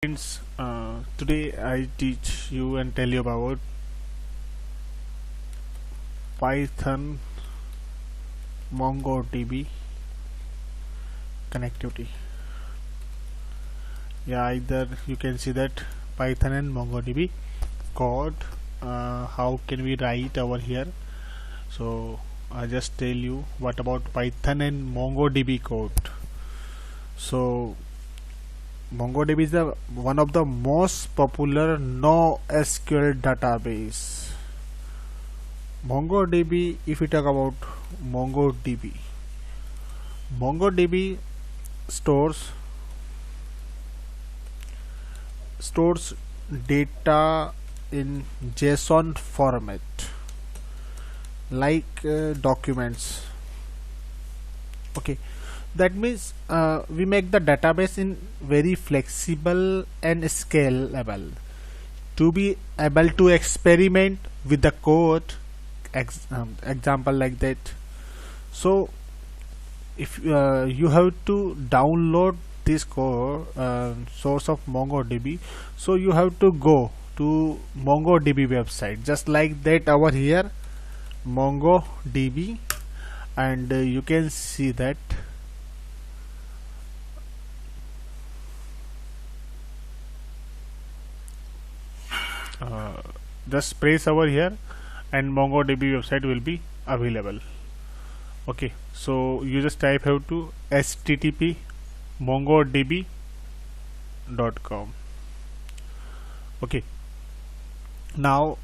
Friends, today I teach you and tell you about Python MongoDB connectivity. Yeah, either you can see that Python and MongoDB code. How can we write over here? So I just tell you what about Python and MongoDB code. So MongoDB is one of the most popular NoSQL database. MongoDB, if we talk about MongoDB stores data in JSON format like documents. Okay, that means we make the database in very flexible and scalable to be able to experiment with the code. Example like that. So if you have to download this code source of MongoDB, so you have to go to MongoDB website just like that over here, MongoDB, and you can see that just press over here and MongoDB website will be available. Okay, so you just type how to http mongodb.com. okay, now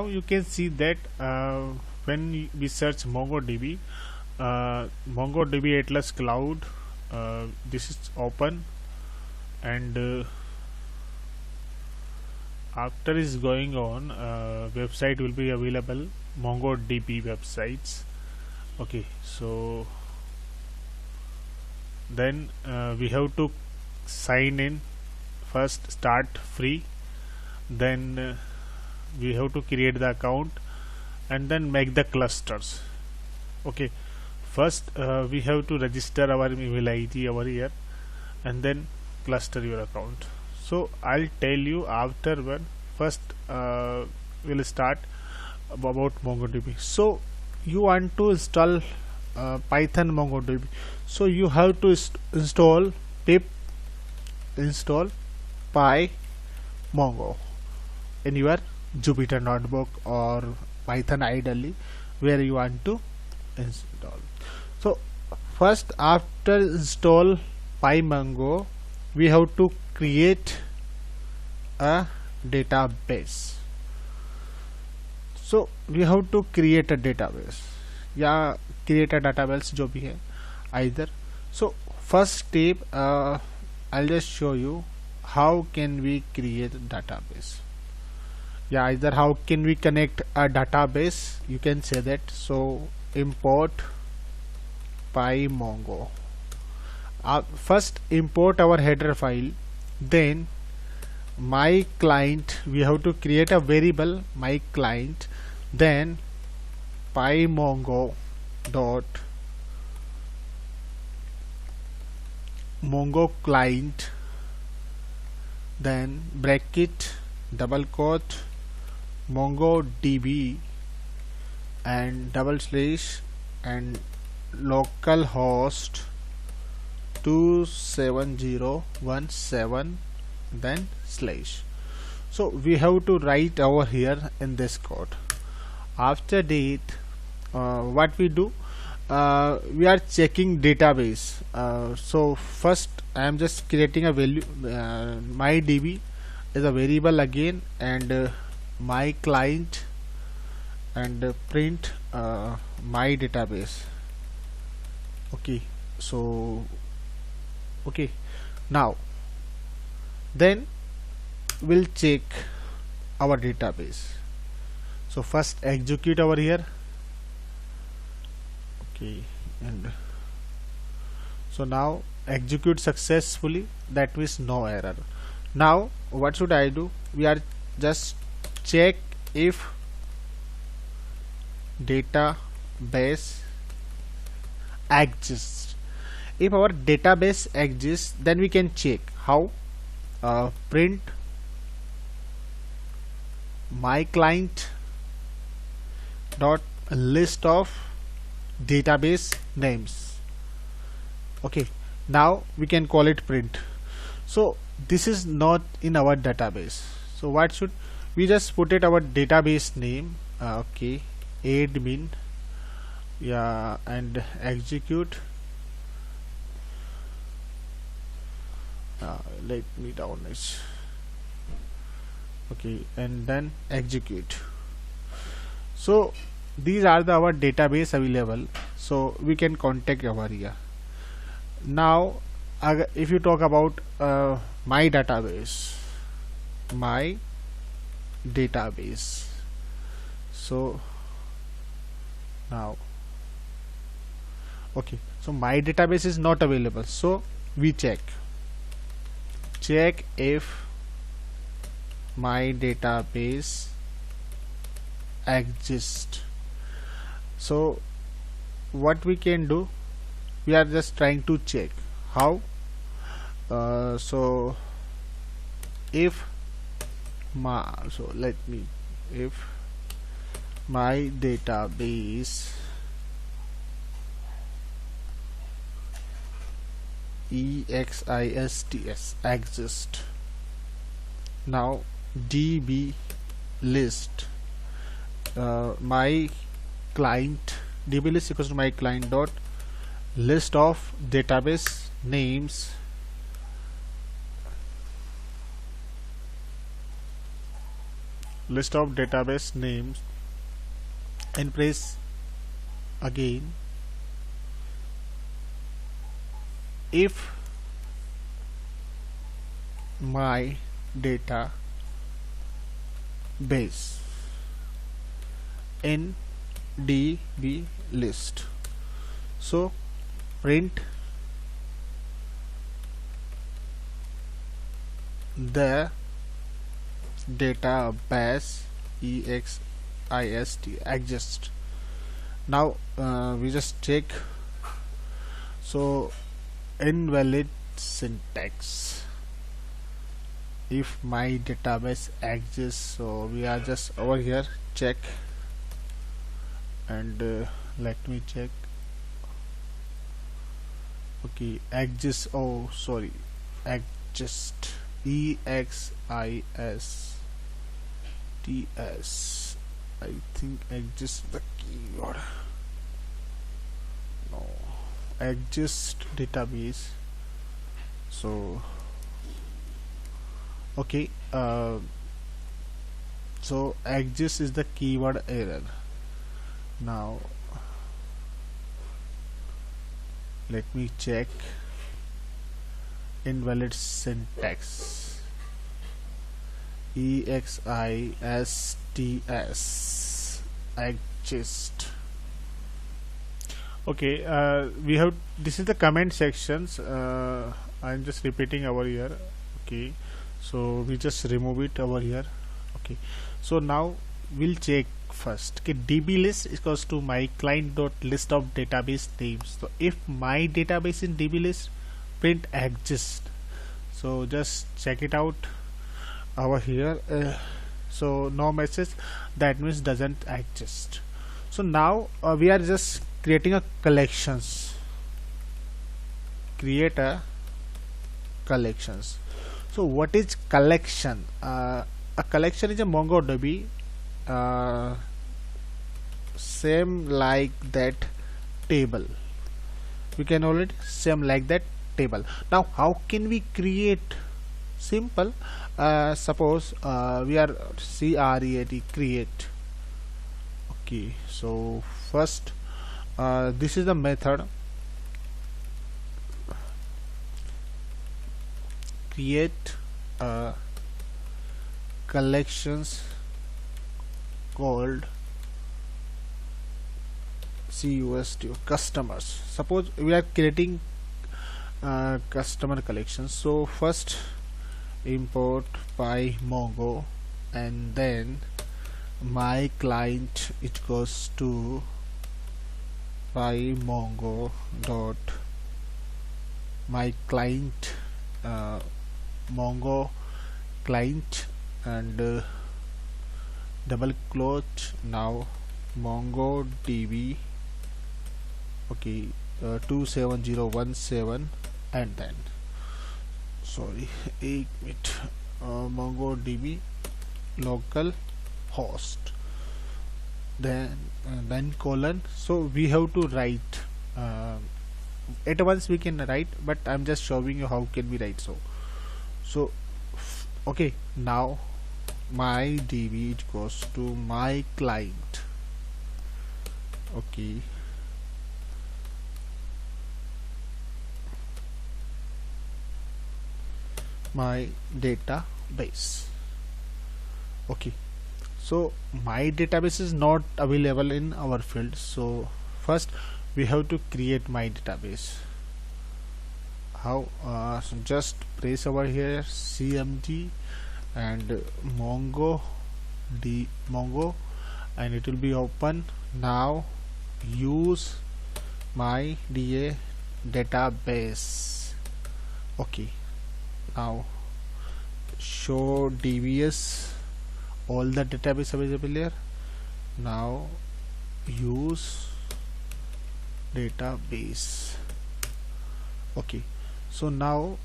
you can see that when we search MongoDB, MongoDB Atlas Cloud, this is open, and after is going on, website will be available, MongoDB websites. Okay, so then we have to sign in first, start free, then we have to create the account and then make the clusters. Okay, first we have to register our email ID over here and then cluster your account. So I'll tell you afterward. First we'll start about MongoDB. So you want to install Python MongoDB, so you have to install pip install pymongo in your Jupyter notebook or Python ideally where you want to install. So first, after install pymongo, we have to create a database. So we have to create a database, या create a database जो भी है either. So first step, I'll just show you how can we create a database. Yeah, either how can we connect a database, you can say that. So import pymongo. First import our header file, then my client, we have to create a variable my client, then pymongo dot mongo client, then bracket double quote MongoDB and double slash and localhost 27017, then slash. So we have to write over here in this code. After that, what we do, we are checking database. So first I am just creating a value, my DB is a variable again, and my client, and print my database. Okay, so okay, now then we'll check our database. So first execute over here. Okay, and so now execute successfully, that means no error. Now what should I do? We are just check if database exists. If our database exists, then we can check how. Print my client dot list of database names. Okay, now we can call it print. So this is not in our database, so what should we just put it our database name. Okay, admin, yeah, and execute. Let me down it. Okay, and then execute. So these are our database available, so we can contact our here. Now if you talk about my database, so now, okay, so my database is not available, so we check if my database exists. So what we can do, we are just trying to check how. So if if my database exists, now db list my client, db list equals to my client dot list of database names, and press again if my database in db list. So print the database exists. Now we just check. So invalid syntax, if my database exists, so we are just over here check, and let me check. Okay, exists, oh sorry, exist, exist, I think exist the keyword, no, exist database. So okay, so exist is the keyword error. Now let me check invalid syntax, exist. Okay, we have, this is the comment sections. I'm just repeating over here. Okay, so we just remove it over here. Okay, so now we'll check first. Okay, db list equals to my client dot list of database names. So if my database in db list, print exist. So just check it out over here. So no message, that means doesn't exist. So now we are just creating a collections, create a collections. So what is collection? A collection is a MongoDB, same like that table, we can already same like that table. Now how can we create? Simple, suppose we are create. Okay, so first this is the method, create collections called customers. Suppose we are creating customer collections. So first import by Mongo, and then my client it goes to by mongo dot my client mongo client and double quote now mongodb, okay, 27017 and then sorry 8 minute mongodb local host, then colon. So we have to write at once we can write, but I'm just showing you how can we write. So okay, now my db it goes to my client, okay, my database, okay. So my database is not available in our field, so first we have to create my database. How? So just press over here cmd and mongo and it will be open. Now use my database, okay. Now show dbs all the database available here. Now use database, okay. So now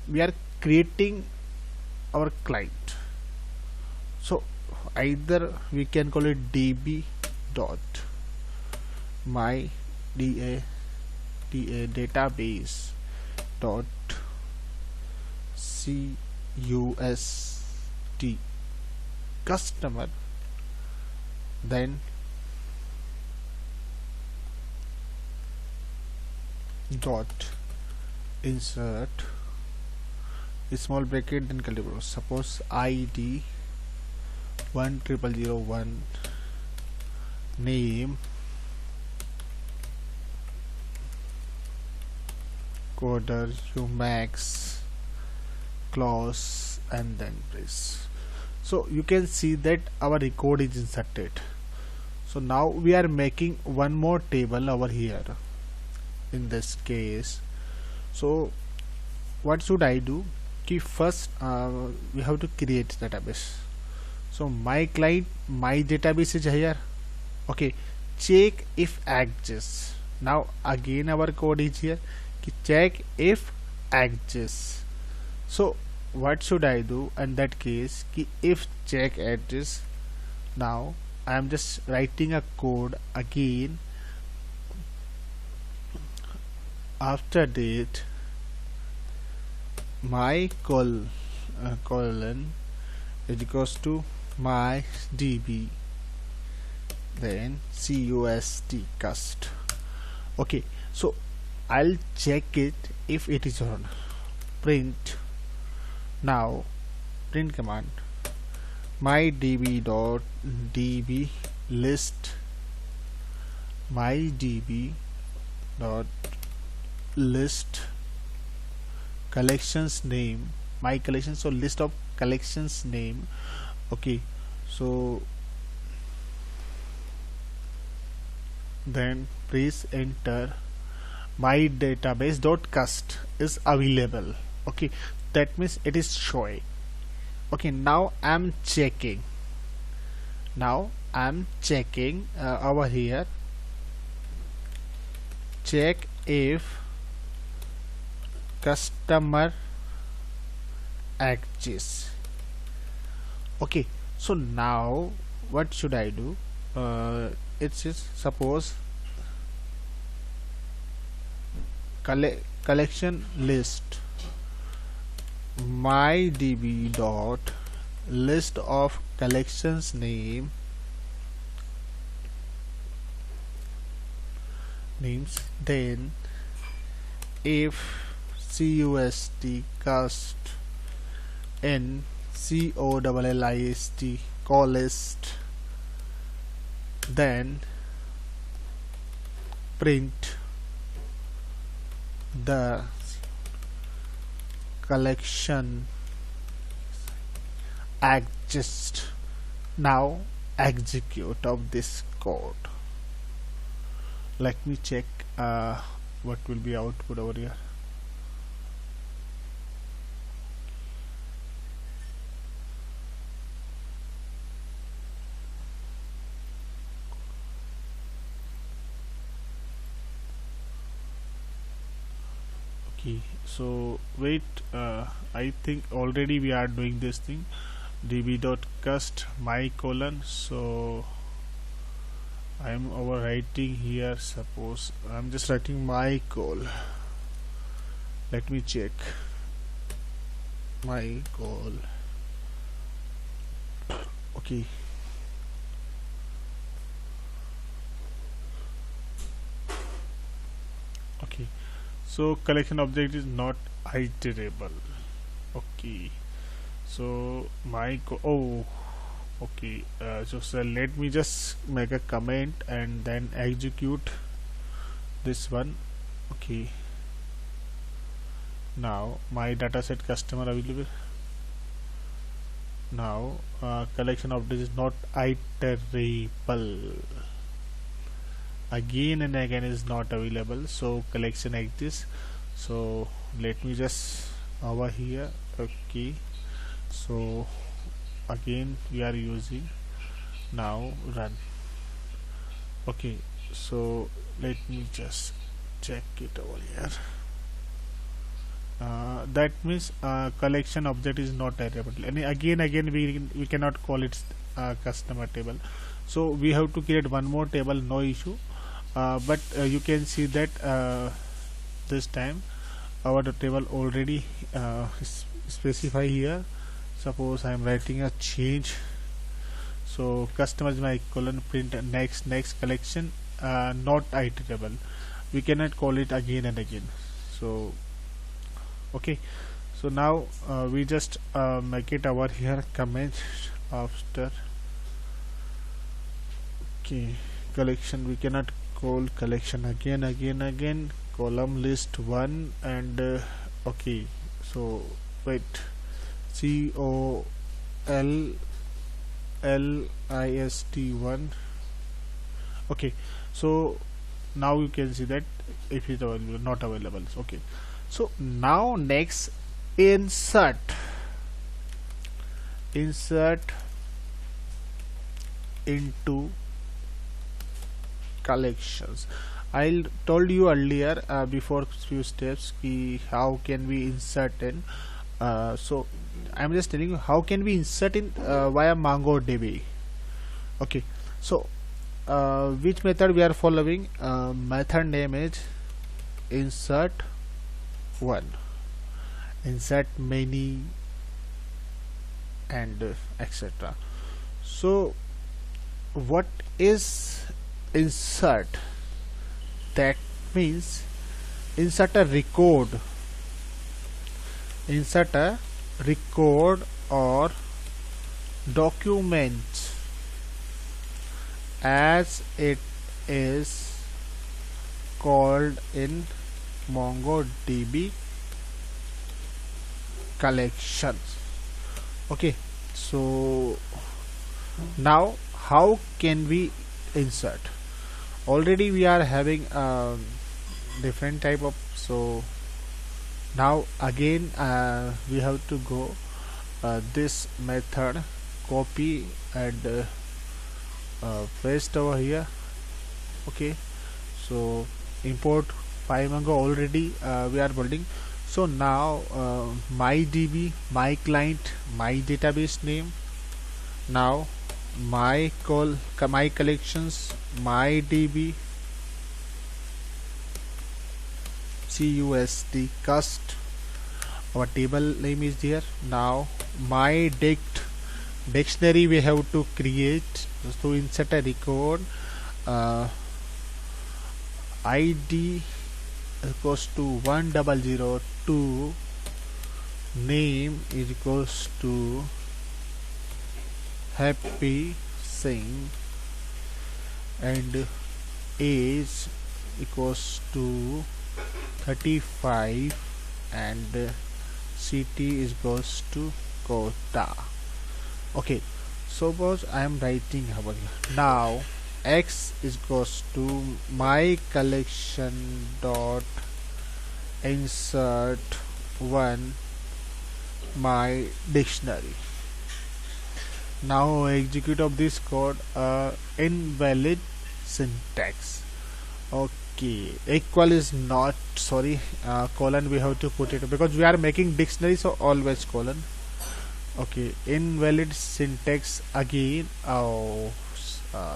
we are creating our client, so either we can call it db dot my database dot cust customer, then dot insert small bracket then curly braces, suppose id 10001, name coder umax clause and then press. So you can see that our record is inserted. So now we are making one more table over here in this case. So what should I do? Ki first we have to create database. So my client, my database is here, okay. Check if exists. Now again our code is here, ki check if exists. So what should I do in that case? Ki if check exists, now I am just writing a code again. After that my colon is equals to my db then cust, okay. So I'll check it if it is on print. Now print command my db dot db list my db dot list collections name, my collection, so list of collections name, okay. So then press enter. My database dot cust is available, okay. That means it is showing, okay. Now I'm checking. Over here, check if customer exists, okay. So now what should I do? It's just suppose collection list my db dot list of collections names, then if cust n collist collist, then print the collection exists. Now execute of this code. let me check what will be output over here. Okay, so wait, I think already we are doing this thing, db.cust my colon. So I am overwriting here. Suppose I'm just writing my col. Let me check my col. Okay, okay, so collection object is not iterable. Okay, so my oh, okay, so let me just make a comment and then execute this one. Okay, now my dataset customer available. Now collection of this is not iterable, again and again is not available, so collection exists. So let me just over here. Okay, so again we are using, now run. Okay, so let me just check it over here. That means collection object is not iterable, and again we cannot call it customer table. So we have to create one more table, no issue. But you can see that this time our table already specify here. Suppose I am writing a change, so customer is my colon print next collection not iterable. We cannot call it again and again. So okay, so now we just make it over here comment after. Okay, collection we cannot call collection again column list 1 and okay, so wait, COLLIST1. okay, so now you can see that if it is available, not available. Okay, so now next insert into collections. I told you earlier before few steps how can we insert in. So I'm just telling you how can we insert in via MongoDB. Okay, so which method we are following? Method name is insert one, insert many, and etc. So what is insert? That means insert a record or document as it is called in MongoDB collections. Okay, so now how can we insert? Already we are having different type of, so now again we have to go this method, copy and paste over here. Okay, so import PyMongo already we are building. So now my DB, my client, my database name, now my collections, my DB, cust, our table name is there. Now my dictionary we have to create to insert a record. ID equals to 1002, name is equals to Happy Singh, and age equals to 35, and city is equals to Kota. Okay, suppose I am writing over here. Now x is goes to my collection dot insert one my dictionary. Now execute of this code, invalid syntax. Okay, equal is not, sorry, colon we have to put it because we are making dictionary, so always colon. Okay, invalid syntax again. Oh,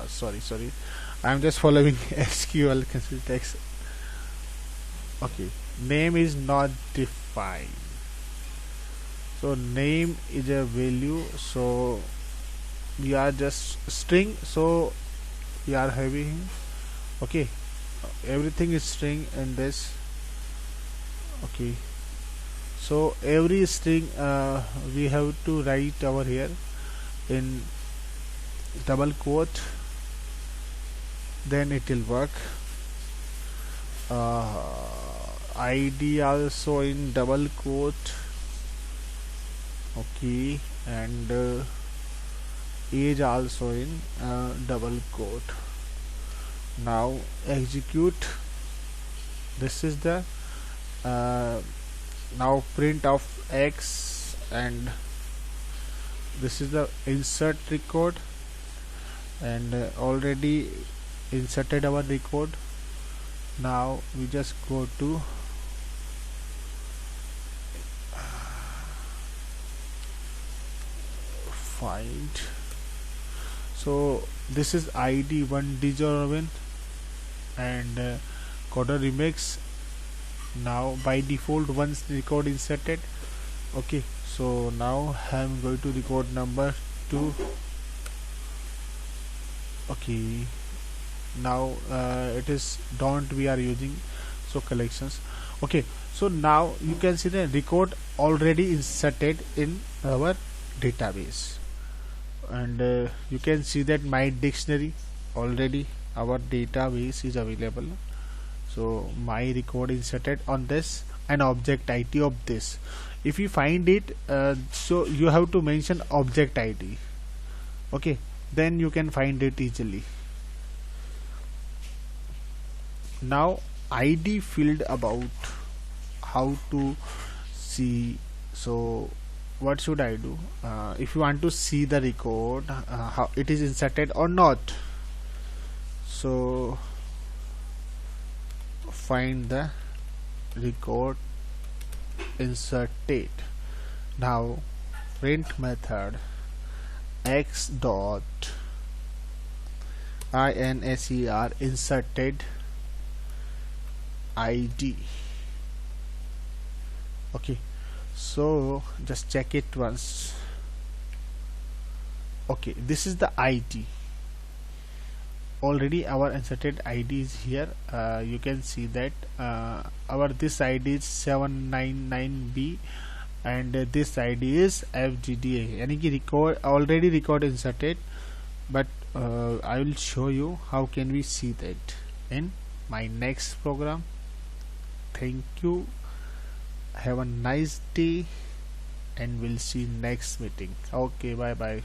sorry, I'm just following SQL syntax. Okay, name is not defined, so name is a value, so we are just string, so we are having, okay, everything is string in this. Okay, so every string we have to write over here in double quote, then it will work. ID also in double quote. Okay, and age also in double quote. Now execute. This is the now print of x, and this is the insert record, and already inserted our record. Now we just go to find. So this is ID 1 Djorovin and coder remix. Now by default once record inserted. Okay, so now I'm going to record number 2. Okay, now it is don't we are using, so collections. Okay, so now you can see the record already inserted in our database, and you can see that my dictionary already our database is available. So my record inserted on this and object ID of this. If you find it, so you have to mention object ID. Okay, then you can find it easily. Now ID field about how to see. So what should I do? If you want to see the record, how it is inserted or not, so find the record inserted. Now print method x dot insert inserted ID. Okay, so just check it once. Okay, this is the ID. Already our inserted ID is here. You can see that our this ID is 799B and this ID is FGDA. Yani ki record already record inserted, but I will show you how can we see that in my next program. Thank you. Have a nice day and we'll see next meeting. Okay, bye bye.